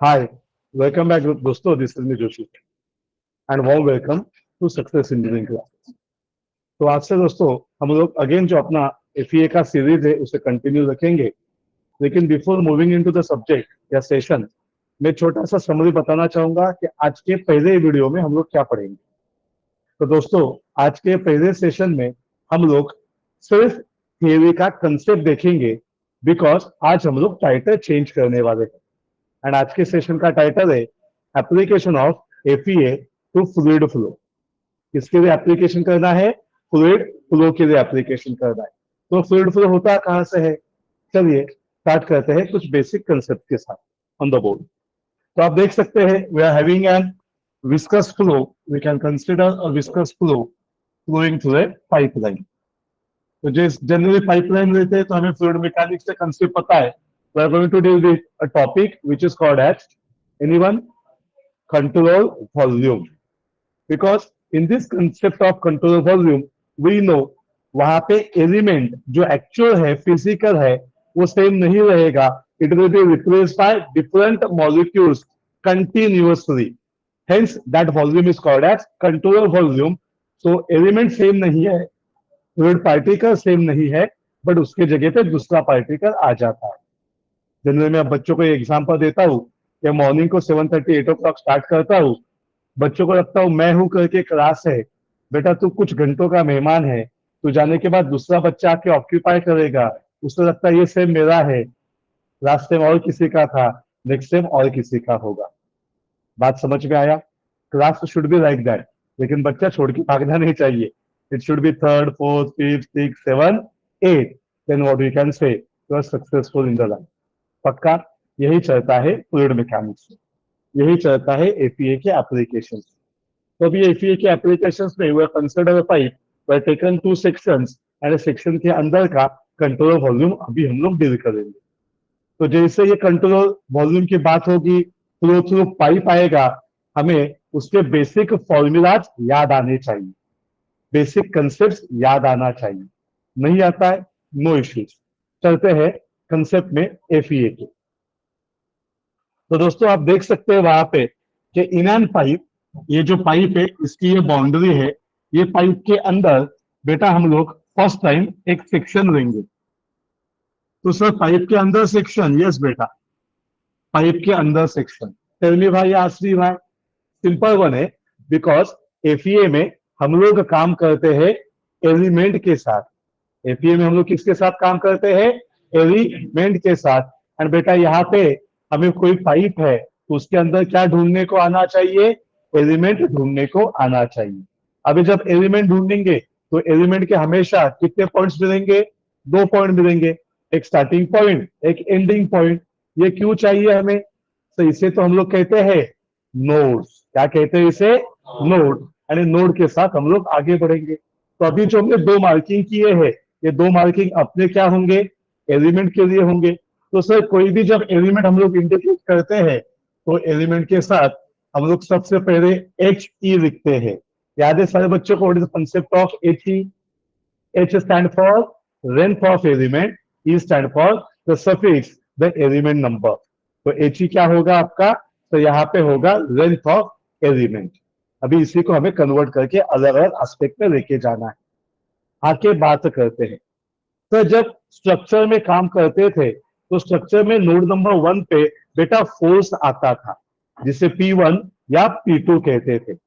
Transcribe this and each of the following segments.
Hi, welcome back दोस्तों. This is me Joshi and warm welcome to Success Engineering Class. तो आज से दोस्तों हम लोग अगेन जो अपना FEA का सीरीज है उसे कंटिन्यू रखेंगे. लेकिन before moving into the subject या सेशन, मैं छोटा सा समरी बताना चाहूंगा कि आज के पहले वीडियो में हम लोग क्या पढ़ेंगे. तो दोस्तों आज के पहले सेशन में हम लोग सिर्फ थियरी का कंसेप्ट देखेंगे, बिकॉज आज हम लोग टाइटल चेंज करने वाले हैं. एंड आज के सेशन का टाइटल है application of FEA to fluid flow. किसके लिए एप्लीकेशन करना है? फ्लूइड फ्लो के लिए एप्लीकेशन करना है. तो फ्लूइड फ्लो होता कहां से है? चलिए स्टार्ट करते हैं कुछ बेसिक कंसेप्ट के साथ ऑन द बोर्ड. तो आप देख सकते हैं we are having an viscous flow. We can consider a viscous flow flowing through a pipeline. तो जिस जनरली पाइपलाइन लेते हैं तो हमें फ्लूइड मैकेनिक्स से कंसेप्ट पता है. We are going to deal with a topic which is called as anyone control volume, because in this concept of control volume we know वहां पे एलिमेंट जो एक्चुअल है फिजिकल है वो सेम नहीं रहेगा. It will be replaced by different molecules continuously. Hence that volume is called as control volume. So element same नहीं है, फ्लूइड पार्टिकल सेम नहीं है, बट उसके जगह पे दूसरा पार्टिकल आ जाता है. जनरली मैं बच्चों को एग्जाम्पल देता हूँ कि मॉर्निंग को 7:30 8 o'clock स्टार्ट करता हूँ. बच्चों को लगता हूँ मैं हूं करके क्लास है. बेटा तू कुछ घंटों का मेहमान है, तू जाने के बाद दूसरा बच्चा आके ऑक्यूपाई करेगा. उसे लगता है ये सेम मेरा है, लास्ट टाइम और किसी का था, नेक्स्ट टाइम और किसी का होगा. बात समझ में आया? Class should be like that, लेकिन बच्चा छोड़ के भागना नहीं चाहिए. It should be third fourth fifth six seven eight. Then what we can say you are successful in the life. पक्का यही चलता है फ्लूइड मैकेनिक्स में, यही चलता है एफईए के एप्लीकेशन. तो अभी एफईए के एप्लीकेशन में we consider pipe way taken two sections and section के अंदर का कंट्रोल वॉल्यूम अभी हम लोग डील करेंगे. तो जैसे ये कंट्रोल वॉल्यूम की बात होगी, फ्लो थ्रू पाइप आएगा, हमें उसके बेसिक फॉर्मूलाज याद आने चाहिए, बेसिक कंसेप्ट याद आना चाहिए. नहीं आता है नो इश्यूज. चलते हैं कंसेप्ट में एफईए के. तो दोस्तों आप देख सकते हैं वहां पे कि इन एन पाइप, ये जो पाइप है इसकी ये बाउंड्री है. ये पाइप के अंदर बेटा हम लोग फर्स्ट टाइम एक सेक्शन लेंगे. तो सर पाइप के अंदर सेक्शन? यस बेटा, पाइप के अंदर सेक्शन. टेल मी भाई आश्री भाई. सिंपल वन है, बिकॉज एफईए में हम लोग काम करते हैं एलिमेंट के साथ. एफईए में हम लोग किसके साथ काम करते हैं? एलिमेंट के साथ. एंड बेटा यहाँ पे हमें कोई पाइप है तो उसके अंदर क्या ढूंढने को आना चाहिए? एलिमेंट ढूंढने को आना चाहिए. अभी जब एलिमेंट ढूंढेंगे तो एलिमेंट के हमेशा कितने पॉइंट्स मिलेंगे? 2 पॉइंट मिलेंगे, एक स्टार्टिंग पॉइंट एक एंडिंग पॉइंट. ये क्यों चाहिए हमें? तो इसे तो हम लोग कहते हैं नोड्स. क्या कहते हैं इसे? नोड. यानी नोड के साथ हम लोग आगे बढ़ेंगे. तो अभी जो हमने 2 मार्किंग किए हैं, ये 2 मार्किंग अपने क्या होंगे? एलिमेंट के लिए होंगे. तो सर कोई भी जब एलिमेंट हम लोग इंडिकेट करते हैं तो एलिमेंट के साथ हम लोग सबसे पहले एच ई लिखते हैं. याद है सारे बच्चों को? What is the concept of H E? H stand for length of element, E stand for the suffix the element number. तो एच ई क्या होगा आपका? तो यहाँ पे होगा लेंथ ऑफ एलिमेंट. अभी इसी को हमें कन्वर्ट करके अलग अलग एस्पेक्ट में लेके जाना है. आके बात करते हैं. तो जब स्ट्रक्चर में काम करते थे तो स्ट्रक्चर में नोड नंबर 1 पे बेटा फोर्स आता था, जिसे P1 या P2 कहते थे.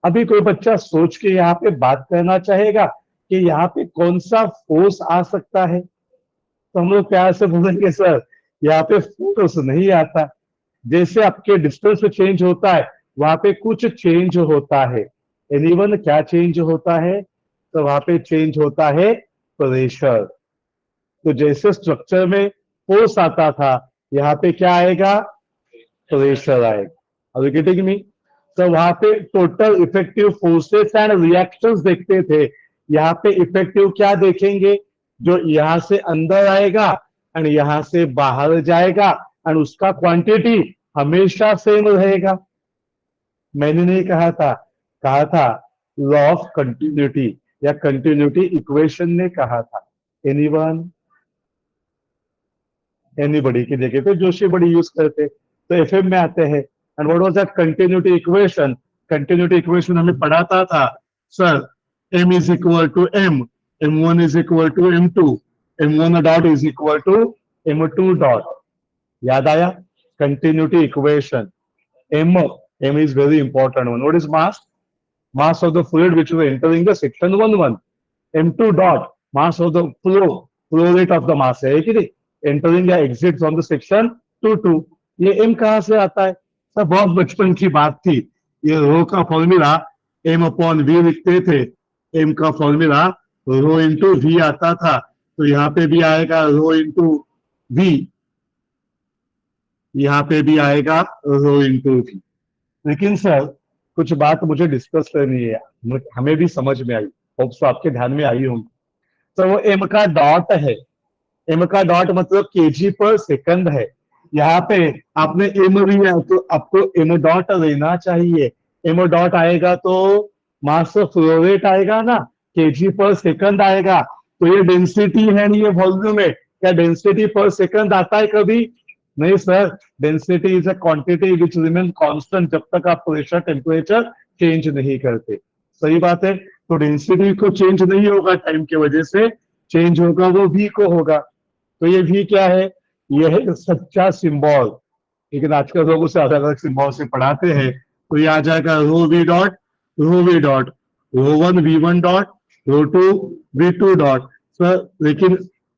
अभी कोई बच्चा सोच के यहाँ पे बात करना चाहेगा कि यहाँ पे कौन सा फोर्स आ सकता है? तो हम लोग प्यार से बोलेंगे सर यहाँ पे फोर्स नहीं आता. जैसे आपके डिस्टेंस चेंज होता है वहां पे कुछ चेंज होता है. एनीवन क्या चेंज होता है? तो वहां पे चेंज होता है प्रेशर. तो जैसे स्ट्रक्चर में फोर्स आता था यहाँ पे क्या आएगा? प्रेशर आएगा. Are you getting me? तो वहां पे total effective forces and reactions देखते थे. यहाँ पे इफेक्टिव क्या देखेंगे? जो यहाँ से अंदर आएगा एंड यहाँ से बाहर जाएगा एंड उसका क्वांटिटी हमेशा सेम रहेगा. मैंने नहीं कहा था लॉ ऑफ कंटिन्यूटी या कंटिन्यूटी इक्वेशन ने कहा था. एनीवन? एनीबडी की जगह पे जोशी बड़ी यूज करते. तो एफएम में आते हैं। And what was that continuity equation? Continuity equation हमें पढ़ाता था sir, m is equal to m, m1 is equal to m2, m1 dot is equal to m2 dot. याद आया? Continuity equation. m is very important one. What is mass? Mass of the fluid which is entering the section 1 m2 dot, mass of the flow rate of the mass है कि नहीं, entering या exit from the section 2 ये m कहां से आता है? सब बहुत बचपन की बात थी। ये रो का फॉर्मूला m अपॉन वी लिखते थे, m का फॉर्मूला रो इंटू वी आता था, तो यहाँ पे भी आएगा रो इंटू वी, यहाँ पे भी आएगा रो इंटू वी। लेकिन सर कुछ बात मुझे डिस्कस करनी है, हमें भी समझ में आई, होप सो आपके ध्यान में आई होंगी। तो वो m का डॉट है, m का डॉट मतलब केजी पर सेकंड है। यहाँ पे आपने m लिया तो आपको m डॉट लेना चाहिए। m डॉट आएगा तो मास फ्लो रेट आएगा ना, केजी पर सेकंड आएगा। तो ये डेंसिटी है नहीं, ये वॉल्यूम है। क्या डेंसिटी पर सेकंड आता है कभी? नहीं sir, density is a quantity which remain constant जब तक आप प्रेशर टेम्परेचर चेंज नहीं करते। सही बात है। तो डेंसिटी को चेंज नहीं होगा टाइम की वजह से, चेंज होगा वो v को होगा। तो ये v क्या है? ये है सच्चा सिंबल, लेकिन आजकल लोग उसे अलग अलग सिंबल से पढ़ाते हैं। तो ये आ जाएगा रो v डॉट, रो 1 v1 डॉट, रो 2 v2 डॉट। सर लेकिन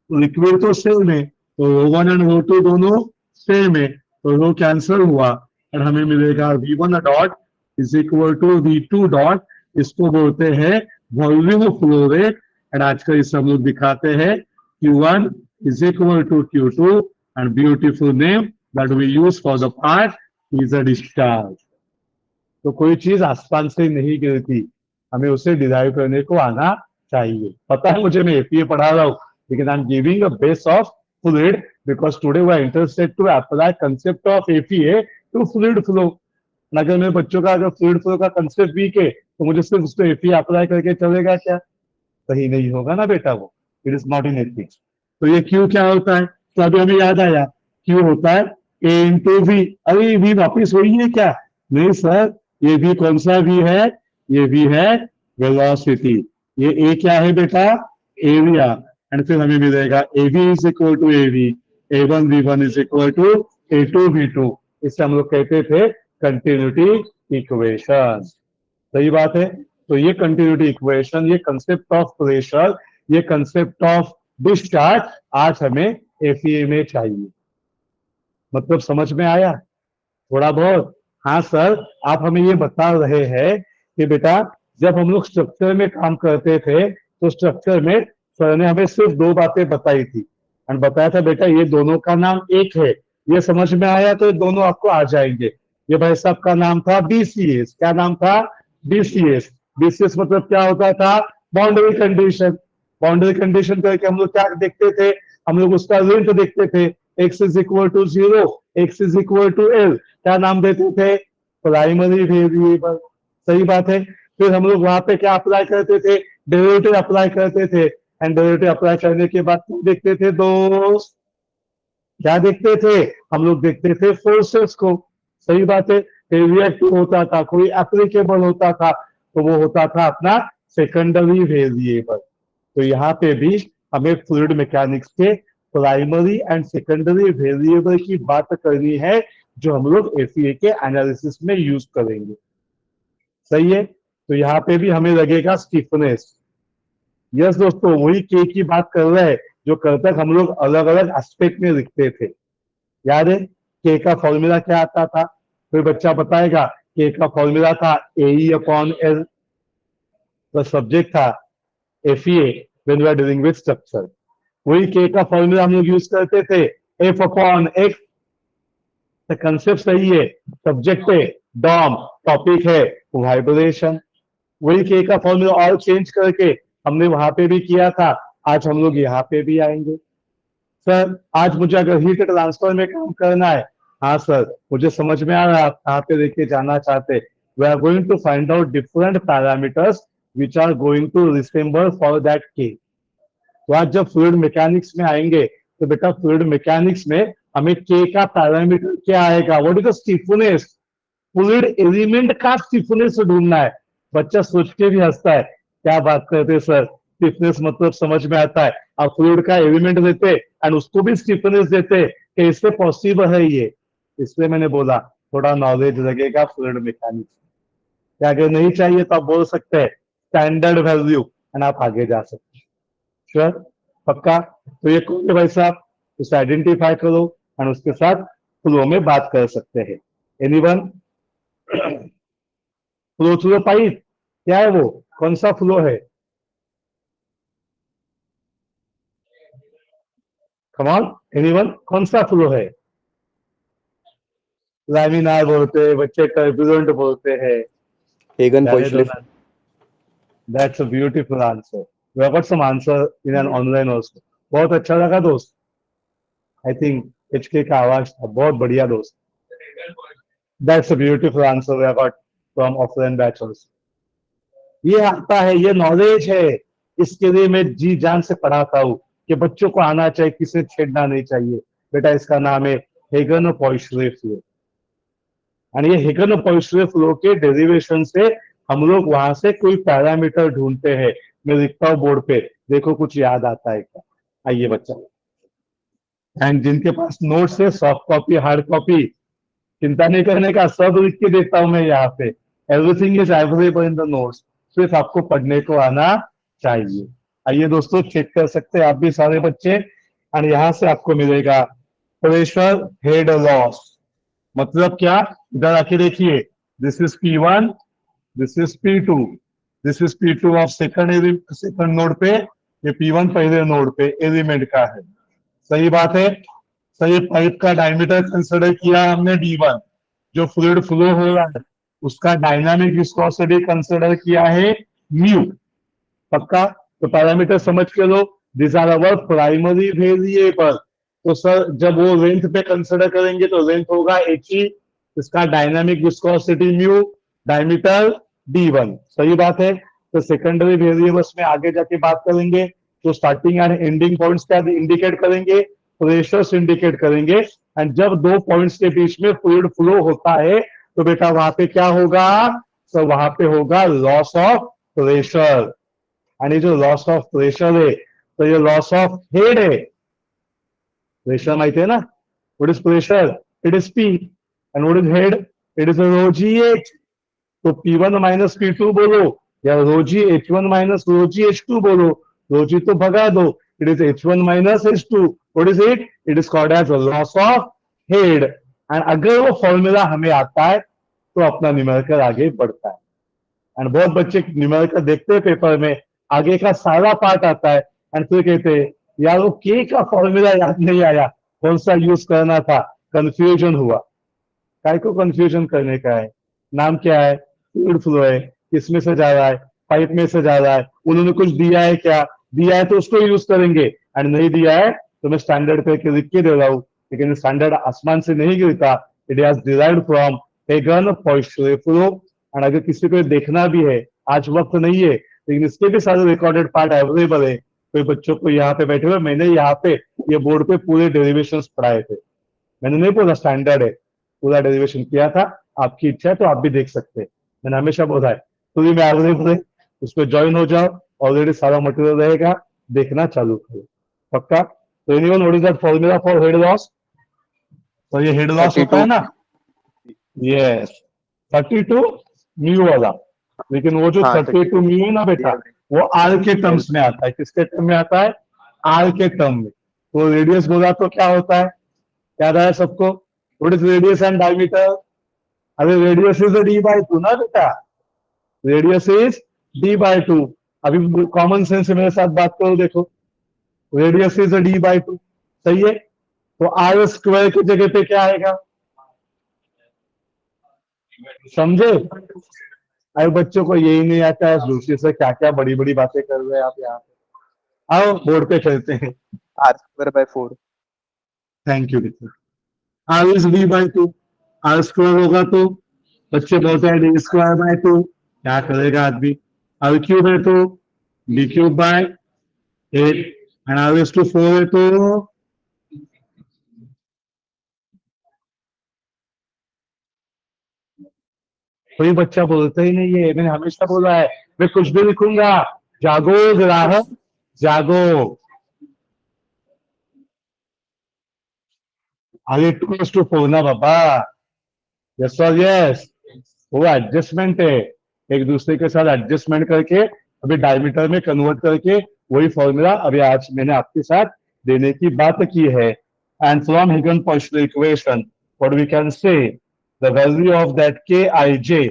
लिक्विड तो सेम है, तो रो 1 एंड रो 2 दोनों सेम है, तो रो कैंसिल हुआ और हमें मिलेगा v1 dot is equal to v2 dot. इसको बोलते हैं वॉल्यूम फ्लो रेट, एंड आजकल इसे हम लोग दिखाते हैं Q1 is equal to Q2, and beautiful name that we use for the part is a discharge. तो कोई चीज आसमान से नहीं गिरती, हमें उसे डिराइव करने को आना चाहिए। पता है मुझे, मैं एपीए पढ़ा रहा हूँ, लेकिन I am giving a base of fluid because today we are interested to apply concept of APA to fluid flow. अगर मेरे बच्चों का अगर फ्लूइड फ्लो का कंसेप्ट वीक है तो मुझे सिर्फ उसको एपीए अप्लाई करके चलेगा क्या? सही नहीं होगा ना बेटा, वो it is not in ethics. तो ये क्यू क्या होता है? तो अभी हमें याद आया, क्यू होता है ए इंटू वी। अरे वी वापिस वही है क्या? नहीं सर, ये वी कौन सा वी है? ये वी है वेलोसिटी। ये ए क्या है बेटा? एरिया। एंड फिर हमें मिलेगा A V is equal to A V, A one V one is equal to A two V two. इससे हम लोग कहते थे कंटिन्यूटी इक्वेशन। सही बात है। तो ये कंटिन्यूटी इक्वेशन, ये कंसेप्ट ऑफ प्रेशर, ये कंसेप्ट ऑफ डिस्चार्ज आज हमें एफईए में चाहिए। मतलब समझ में आया थोड़ा बहुत? हाँ सर, आप हमें ये बता रहे हैं कि बेटा जब हम लोग स्ट्रक्चर में काम करते थे तो स्ट्रक्चर में सर ने हमें सिर्फ दो बातें बताई थी, और बताया था बेटा ये दोनों का नाम एक है। ये समझ में आया तो ये दोनों आपको आ जाएंगे। ये भाई साहब का नाम था बीसीएस। क्या नाम था? बीसीएस। बीसीएस मतलब क्या होता था? Boundary condition. बाउंड्री कंडीशन करके हम लोग क्या देखते थे? हम लोग उसका लिंक देखते थे, x is equal to 0, x is equal to l। क्या नाम देते थे? Primary variable. सही बात है। फिर हम लोग वहां पे क्या अप्लाई करते थे? डेरिवेटिव अप्लाई करते थे। एंड डेरिवेटिव अप्लाई करने के बाद क्या देखते थे दोस्त? क्या देखते थे? हम लोग देखते थे फोर्सेस को। सही बात है। रिएक्टिव होता था, कोई एप्लीकेबल होता था, तो वो होता था अपना सेकेंडरी वेरिएबल। तो यहाँ पे भी हमें फ्लूइड मैकेनिक्स के प्राइमरी एंड सेकेंडरी वेरिएबल की बात करनी है, जो हम लोग एफईए के एनालिसिस में यूज करेंगे। सही है। तो यहाँ पे भी हमें लगेगा स्टिफनेस। यस दोस्तों, वही के की बात कर रहे हैं जो कल तक हम लोग अलग अलग एस्पेक्ट में लिखते थे। याद है के का फॉर्मूला क्या आता था? कोई बच्चा बताएगा? के का फॉर्मूला था ए अपॉन एल। तो सब्जेक्ट था FEA when we are dealing with structure. वही के का फॉर्मूला हम लोग यूज करते थे, एफ अपॉन एक्स। तो कंसेप्ट सही है, सब्जेक्ट है डॉम, टॉपिक है वाइब्रेशन। वही के का फॉर्मूला और चेंज करके हमने वहां पे भी किया था, आज हम लोग यहाँ पे भी आएंगे। सर आज मुझे अगर हीट ट्रांसफर में काम करना है, हाँ सर मुझे समझ में आ रहा है आप कहाँ पे लेके जाना चाहते। We are going to find out different parameters which are going to resemble for that K. तो आज जब फ्लूइड मैकेनिक्स में आएंगे तो बेटा फ्लूइड मैकेनिक्स में हमें के का पैरामीटर क्या आएगा, what is the stiffness, fluid element का स्टिफनेस ढूंढना है। बच्चा सोच के भी हंसता है, क्या बात करते हैं सर, स्टिफनेस मतलब समझ में आता है, आप फ्लूइड का एलिमेंट देते एंड उसको भी स्टिफनेस देते, कैसे पॉसिबल है ये। इसलिए मैंने बोला थोड़ा नॉलेज लगेगा फ्लूइड मैकेनिक्स। क्या अगर नहीं चाहिए तो आप बोल सकते हैं स्टैंडर्ड वैल्यू एंड आप आगे जा सकते हैं। श्योर, पक्का। तो ये कौन है भाई साहब, उसे आइडेंटिफाई करो एंड उसके साथ फ्लो में बात कर सकते हैं। एनीवन, फ्लो थ्रू पाइप क्या है, वो कौन सा फ्लो है, कम ऑन एनीवन, कौन सा फ्लो है। लैमिनार बोलते हैं बच्चे, टर्बुलेंट बोलते हैं। हेगन जाने दो पोइसले। ना, that's a beautiful answer, we have got some answer in an online also. बहुत अच्छा लगा दोस्त, आई थिंक एचके का आवाज था बहुत बढ़िया दोस्त। That's a beautiful answer we have got from offline batch also. ये आता है, ये नॉलेज है, इसके लिए मैं जी जान से पढ़ाता हूँ कि बच्चों को आना चाहिए, किसे छेड़ना नहीं चाहिए। बेटा इसका नाम है हेगन पॉइसले फ्लो, और ये हेगन पॉइसले फ्लो के डेरिवेशन से हम लोग वहां से कोई पैरामीटर ढूंढते हैं। मैं लिखता हूँ बोर्ड पे, देखो कुछ याद आता है क्या। आइए बच्चा, एंड जिनके पास नोट्स है, सॉफ्ट कॉपी हार्ड कॉपी, चिंता नहीं करने का, सब लिख के देता हूं मैं यहाँ पे। Everything is available in the notes, सिर्फ आपको पढ़ने को आना चाहिए। आइए दोस्तों चेक कर सकते हैं आप भी सारे बच्चे, और यहां से आपको मिलेगा प्रेशर हेड लॉस। मतलब क्या, इधर आके देखिए, this is P1, this is P2, this is P2 of second node पे, ये P1 पहले नोड पे एलिमेंट का है। सही बात है। सही, पाइप का डायमीटर कंसिडर किया हमने D1, जो फ्लूइड फ्लो हो रहा है उसका डायनामिक विस्कोसिटी कंसिडर किया है म्यू। पक्का, तो पैरामीटर समझ के लो, this are our primary variable. तो सर जब वो लेंथ पे कंसिडर करेंगे तो लेंथ होगा He, इसका dynamic viscosity mu, diameter D1। सही बात है। तो सेकेंडरी वेरिएबल्स में आगे जाके बात करेंगे, तो स्टार्टिंग एंड एंडिंग पॉइंट्स क्या इंडिकेट करेंगे, प्रेशर्स इंडिकेट करेंगे। एंड जब दो पॉइंट्स के बीच में फ्लूइड फ्लो होता है तो बेटा वहां पे क्या होगा, तो वहां पे होगा लॉस ऑफ प्रेशर। एंड ये जो लॉस ऑफ प्रेशर है, तो ये लॉस ऑफ हेड है। प्रेशर माहिती है ना, what is pressure, it is P, and what is head, it is rho G H. तो P1 माइनस P2 बोलो, या रोजी H1 माइनस रोजी H2 बोलो, रोजी तो भगा दो, it is H1 minus H2, what is it, it is called as loss of head. And अगर वो फॉर्मूला हमें आता है तो अपना न्यूमेरिकल आगे बढ़ता है। एंड बहुत बच्चे न्यूमेरिकल देखते हैं पेपर में, आगे का सारा पार्ट आता है एंड फिर कहते हैं यार वो के का फॉर्मूला याद नहीं आया, कौन सा यूज करना था, कंफ्यूजन हुआ। काय को कंफ्यूजन करने का है, नाम क्या है, फ्लूइड फ्लो है, किसमें से जा रहा है, पाइप में से जा रहा है, उन्होंने कुछ दिया है क्या, दिया है तो उसको यूज करेंगे, एंड नहीं दिया है तो मैं स्टैंडर्ड पे लिख के दे रहा हूँ, लेकिन स्टैंडर्ड आसमान से नहीं गिरता, it has derived from Hagen Poiseuille flow. And अगर किसी को देखना भी है, आज वक्त नहीं है, लेकिन इसके भी सारे रिकॉर्डेड पार्ट अवेलेबल है, कोई बच्चों को यहाँ पे बैठे हुए, मैंने यहाँ पे ये बोर्ड पे पूरे डेरिवेशन पढ़ाए थे, मैंने नहीं बोला स्टैंडर्ड है, पूरा डेरिवेशन किया था। आपकी इच्छा है तो आप भी देख सकते हैं, मैंने हमेशा बोला है तो में अवेलेबल है, उसमें ज्वाइन हो जाओ, ऑलरेडी सारा मटेरियल रहेगा, देखना चालू करो। पक्का। तो anyone, what is that formula for head loss, तो ये हेड लॉस होता 32। है ना, यस 32 म्यू वाला, लेकिन वो जो हाँ 32 म्यू है ना बेटा, वो आर के टर्म्स में आता है, किसके टर्म में आता है, आर के टर्म में। तो रेडियस बोला तो क्या होता है, याद आया सबको, what is radius and diameter, अरे रेडियस इज D/2 ना बेटा, रेडियस इज D/2। अभी कॉमन सेंस से मेरे साथ बात करो, देखो रेडियस इज D/2, सही है। तो आर स्क्वायर की जगह पे क्या आएगा, समझे। अरे बच्चों को यही नहीं आता है, दूसरे से क्या क्या बड़ी बड़ी बातें कर रहे हैं आप यहाँ पे, आओ बोर्ड पे खेलते हैं। R²/4। थैंक यू बेटा, R is D/2, R square होगा तो बच्चे बोलते हैं D²/2, क्या करेगा आदमी, आर क्यूब है तो D³/8, एंड R⁴ है तो कोई बच्चा बोलता ही नहीं है। मैंने हमेशा बोला है मैं कुछ भी लिखूंगा, जागो ग्राहक जागो। आगे 2:4 ना बाबा, यस और यस, वो एडजस्टमेंट है, एक दूसरे के साथ एडजस्टमेंट करके अभी डायमीटर में कन्वर्ट करके वही फॉर्मूला अभी आज मैंने आपके साथ देने की बात की है। And from Hagen Poiseuille equation what we can say the value of that K I जे,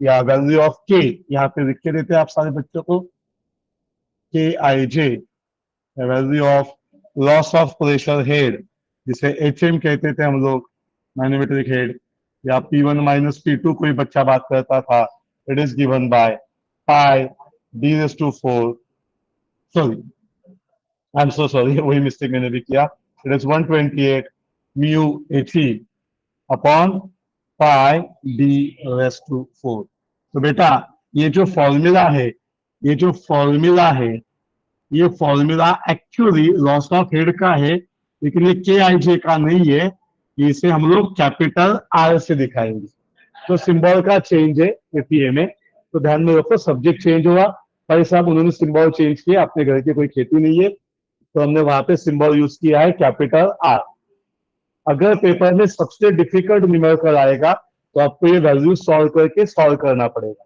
या वैल्यू ऑफ के यहाँ पे लिख के देते हैं आप सारे बच्चों को, K I J value of loss of pressure head, जिसे एच एम कहते थे हम लोग, मैग्नेमेट्रिक हेड, या P1 माइनस P2 कोई बच्चा बात करता था, it is given by pi d⁴, sorry I am so sorry, वही मिस्टेक मैंने भी किया, it is 128 mu He upon pi d⁴। तो बेटा ये जो फॉर्मूला है, ये जो फॉर्मूला है, ये formula actually loss of head का है, लेकिन ये के आई जे का नहीं है, इसे हम लोग कैपिटल आर से दिखाएंगे। तो सिंबल का चेंज है एपीए में, तो ध्यान में रखो सब्जेक्ट चेंज हुआ, भाई साहब उन्होंने सिंबल चेंज किया, अपने घर की कोई खेती नहीं है, तो हमने वहां पे सिंबल यूज किया है कैपिटल आर। अगर पेपर में सबसे डिफिकल्ट न्यूमेरिकल आएगा तो आपको ये वैल्यू सॉल्व करके सॉल्व करना पड़ेगा,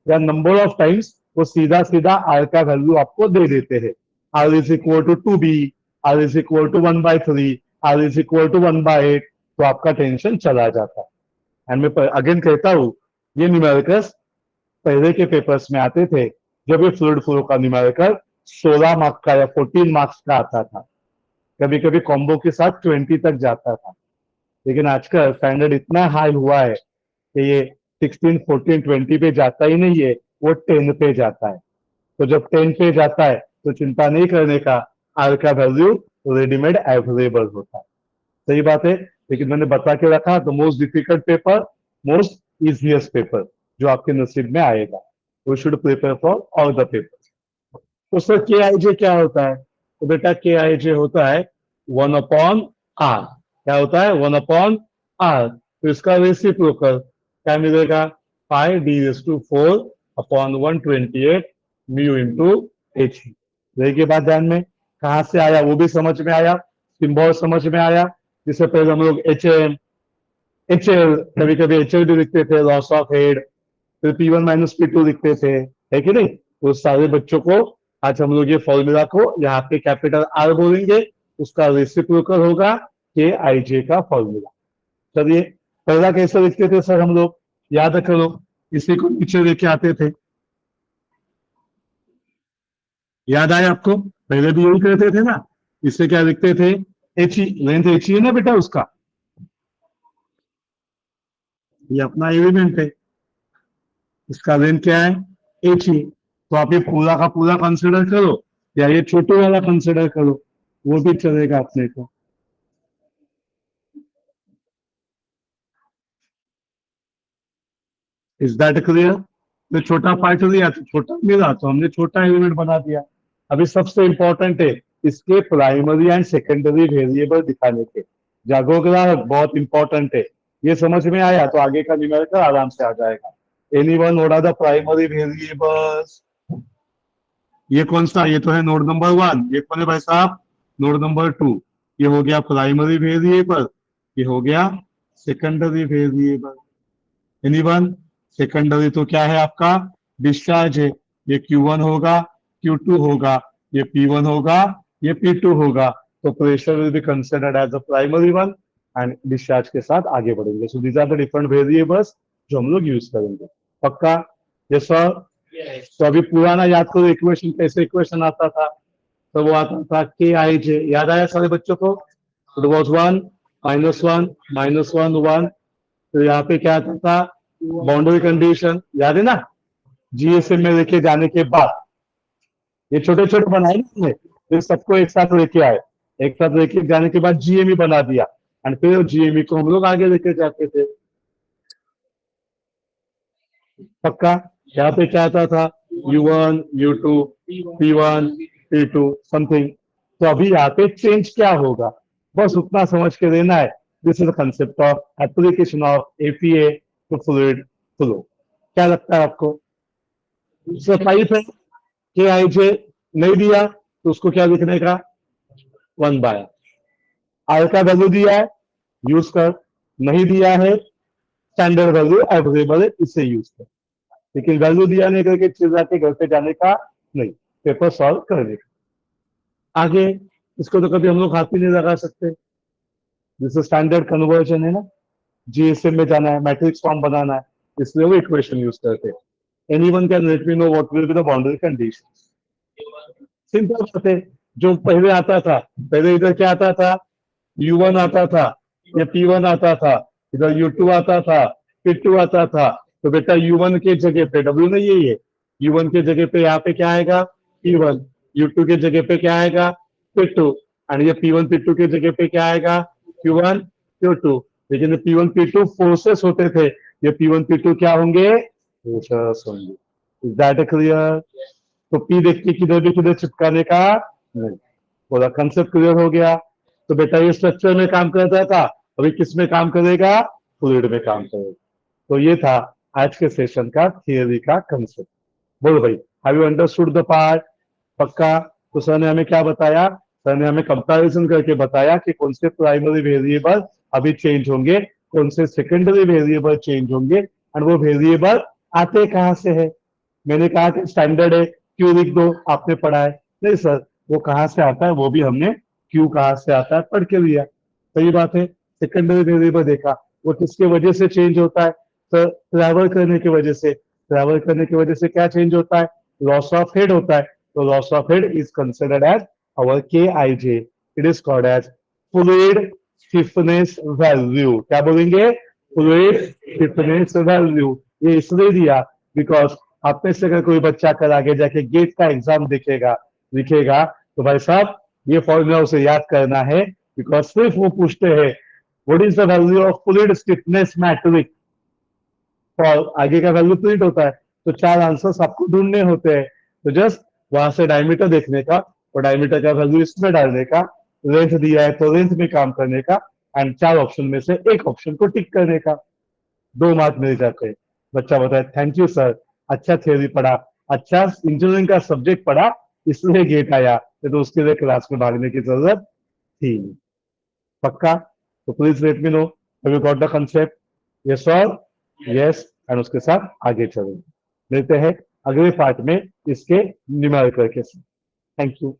या नंबर ऑफ टाइम्स वो सीधा सीधा आर का वैल्यू आपको दे देते हैं, R is equal to 2b, R is equal to 1/3, R is equal to 1/8, तो आपका टेंशन चला जाता है। एंड मैं अगेन कहता हूं, ये न्यूमेरिकल्स पहले के पेपर्स में आते थे, जब ये फ्लूइड फ्लो का न्यूमेरिकल 16 मार्क्स का या 14 मार्क्स का आता था, कभी कभी कॉम्बो के साथ 20 तक जाता था, लेकिन आजकल स्टैंडर्ड इतना हाई हुआ है कि ये 16, 14, 20 पे जाता ही नहीं है, वो 10 पे जाता है। तो जब 10 पे जाता है तो चिंता नहीं करने का, आर का वैल्यू रेडीमेड अवेलेबल होता है। सही बात है, लेकिन मैंने बता के रखा the most difficult paper, most easiest paper जो आपके नसीब में आएगा, we should prepare for all the paper. तो सर के आई जे क्या होता है? तो बेटा के आई जे होता है 1/r। क्या होता है? 1/r। तो इसका रेसिप्रोकल क्या मिलेगा? पाई d⁴ upon 128 mu into H. देखिए बात ध्यान में, कहां से आया वो भी समझ में आया, सिंबल समझ में आया। जिससे पहले हम लोग एच एल, कभी कभी एच एल भी लिखते थे, लॉस ऑफ हेड, फिर P1 माइनस P2 लिखते थे, है कि नहीं? तो सारे बच्चों को आज हम लोग ये फॉर्मूला को यहाँ पे कैपिटल आर बोलेंगे, उसका रेसिप्रोकल होगा के आई जे का फॉर्मूला। चलिए पहला कैसे लिखते थे सर हम लोग, याद करो, इसी को नीचे लेके आते थे, याद आया आपको? पहले भी यही करते थे ना, इससे क्या लिखते थे? H E, length H E है ना बेटा उसका, ये अपना एलिमेंट है, इसका लेंथ क्या है? H E. तो आप ये पूरा का पूरा कंसिडर करो या ये छोटे वाला कंसिडर करो, वो भी चलेगा अपने को। Is that clear? तो छोटा पार्ट लिया तो छोटा मिला, तो हमने छोटा एलिमेंट बना दिया। अभी सबसे इंपॉर्टेंट है इसके प्राइमरी एंड सेकेंडरी वेरिएबल दिखाने के। जागोग्रा बहुत इंपॉर्टेंट है, ये समझ में आया तो आगे का न्यूमेरिकल आराम से आ जाएगा। Anyone what are the primary variables? ये कौन सा? ये तो है नोड नंबर 1। ये कौन है भाई साहब? Node number 2। ये हो गया प्राइमरी वेरिएबल, ये हो गया सेकेंडरी वेरिएबल। एनीवन? सेकेंडरी तो क्या है आपका? डिस्चार्ज है, ये Q1 होगा, Q2 होगा, ये P1 होगा, ये P2 होगा। तो pressure will be considered as a primary one and discharge के साथ आगे बढ़ेंगे। So these are the different variables जो हम लोग यूज करेंगे। पक्का? Yes sir. तो अभी पुराना याद करो, इक्वेशन कैसे इक्वेशन आता था? तो वो आता था के आई जे, याद आया सारे बच्चों को? It was 1 -1 -1 1। तो यहाँ पे क्या आता था? बाउंड्री कंडीशन, याद है ना? जीएसएम में लेके जाने के बाद ये छोटे छोटे बनाए ना हमने, फिर सबको एक साथ लेके आए, एक साथ लेके जाने के बाद जीएमई बना दिया, एंड फिर जीएमई को हम लोग आगे लेके जाते थे। पक्का? यहाँ पे क्या आता था? U1 U2 P1 P2 something. तो अभी यहाँ पे चेंज क्या होगा, बस उतना समझ के देना है। This is the concept of application of APA to fluid flow. क्या लगता है आपको? पाइप है, के आई जे नहीं दिया तो उसको क्या लिखने का? 1/r। आर का वैल्यू दिया है, यूज कर। नहीं दिया है, स्टैंडर्ड वैल्यू अवेलेबल है, इसे यूज कर। लेकिन वैल्यू दिया नहीं करके चिल्ला के घर पे जाने का नहीं, पेपर सॉल्व करने का। आगे इसको तो कभी हम लोग हाथ ही नहीं लगा सकते, जैसे स्टैंडर्ड कन्वर्जन है ना, जीएसएम में जाना है, मैट्रिक्स फॉर्म बनाना है, इसलिए वो इक्वेशन यूज करते हैं। Anyone can let me know what will be the boundary condition. Simple बात है। जो पहले आता था, पहले इधर क्या आता था? U1 आता था, या P1 आता था, इधर U2 आता था, P2 आता था। तो बेटा U1 के जगह पे W नहीं है ये, U1 के जगह पे यहाँ पे क्या आएगा? P1। U2 के जगह पे क्या आएगा? P2। और ये P1 P2 के जगह पे क्या आएगा? Q1 Q2। लेकिन ये P1 P2 फोर्सेस होते थे, ये P1 P2 क्या होंगे? फोर्सेस होंगे। Is that clear? तो P देख के किधर भी किधर चिपकाने का नहीं। पूरा कंसेप्ट क्लियर हो गया। तो बेटा ये स्ट्रक्चर में काम करता था, अभी किस में काम करेगा? फ्लूइड में काम करेगा। तो ये था आज के सेशन का थियरी का कंसेप्ट। बोलो भाई, have you understood the part? पक्का? तो सर ने हमें क्या बताया? सर ने हमें कंपैरिजन करके बताया कि कौन से प्राइमरी वेरिएबल अभी चेंज होंगे, कौन से सेकेंडरी वेरिएबल चेंज होंगे, और वो वेरिएबल आते कहां से है। मैंने कहा कि स्टैंडर्ड है, क्यू लिख दो, आपने पढ़ा है। नहीं सर, वो कहां से आता है वो भी हमने क्यू कहां से आता है पढ़ के लिया। सही बात है। सेकेंडरी वेरिएबल देखा, वो किसके वजह से चेंज होता है? सर ट्रैवल करने की वजह से। ट्रैवल करने की वजह से क्या चेंज होता है? लॉस ऑफ हेड होता है। तो loss of head is considered as our Kij. It is called as fluid stiffness value. क्या बोलेंगे? Fluid stiffness value. ये इसलिए दिया बिकॉज आप में से अगर कोई बच्चा कल आगे जाके गेट का एग्जाम लिखेगा तो भाई साहब ये फॉर्मूला उसे याद करना है, बिकॉज सिर्फ वो पूछते हैं what is the value of fluid stiffness matrix. और आगे का वैल्यू प्रिंट होता है, तो 4 आंसर्स आपको ढूंढने होते हैं। तो जस्ट वहां से डायमीटर देखने का, और डायमीटर का वैल्यू इसमें डालने का, लेंथ दिया है तो लेंथ में काम करने का, एंड 4 ऑप्शन में से एक ऑप्शन को टिक करने का। 2 मार्क मिल जाते हैं। बच्चा बताए थैंक यू सर, अच्छा थ्योरी पढ़ा, अच्छा इंजीनियरिंग का सब्जेक्ट पढ़ा, इसलिए गेट आया, तो उसके लिए क्लास में भागने की जरूरत थी। पक्का? तो please let me know, have you got the concept? Yes और यस, एंड उसके साथ आगे चलेंगे। मिलते हैं अगले पार्ट में इसके न्यूमेरिकल के साथ। Thank you.